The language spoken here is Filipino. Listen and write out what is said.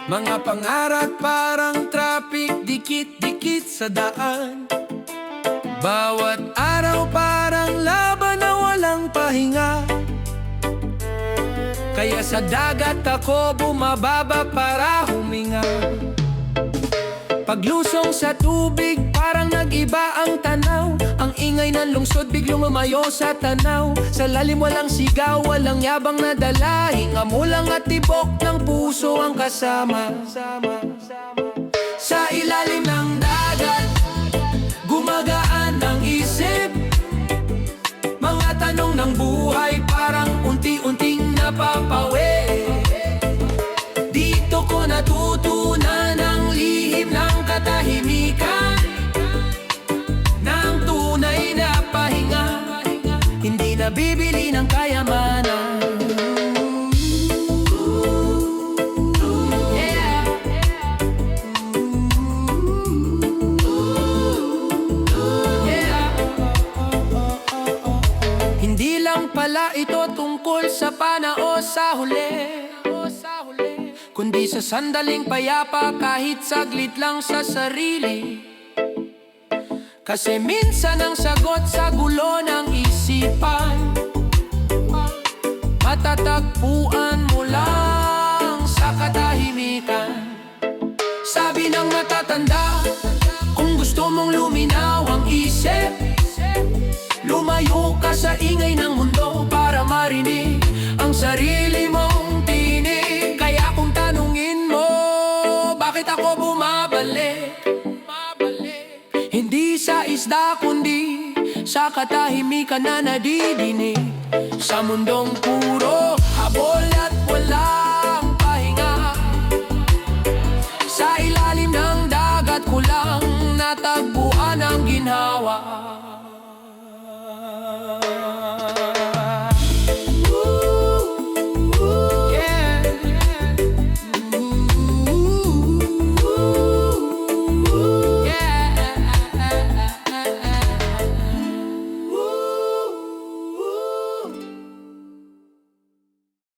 Mga pangarap parang traffic, dikit-dikit sa daan. Bawat araw parang laban na walang pahinga. Kaya sa dagat ako bumababa para huminga. Paglusong sa tubig parang nag-iba ang tanaw. Ang ingay ng lungsod biglang lumayo sa tanaw. Sa lalim walang sigaw, walang yabang na dala. Hinga mo lang at tibok ng puso ang kasama. Sa ilalim ng dagat, gumagaan ang isip. Mga tanong ng buhay parang unti-unting napapawi. Dito ko natutunan ang lihim ng katahimikan, ng tunay na pahinga, hindi nabibili ng kayamanan. Hindi lang pala ito tungkol sa panao sa huli, kundi sa sandaling payapa kahit saglit lang sa sarili. Kasi minsan ang sagot sa gulo ng isipan, matatagpuan mo lang sa katahimikan. Sabi ng matatanda, kung gusto mong luminaw ang isip, lumayo ka sa ingay ng mundo para marinig ang sarili mong tinig. Kaya kung tanungin mo, bakit ako bumabalik? Hindi sa isda kundi sa katahimikan na nadidinig. Sa mundong puro habol at walang pahinga, sa ilalim ng dagat ko lang natagpuan ang ginhawa.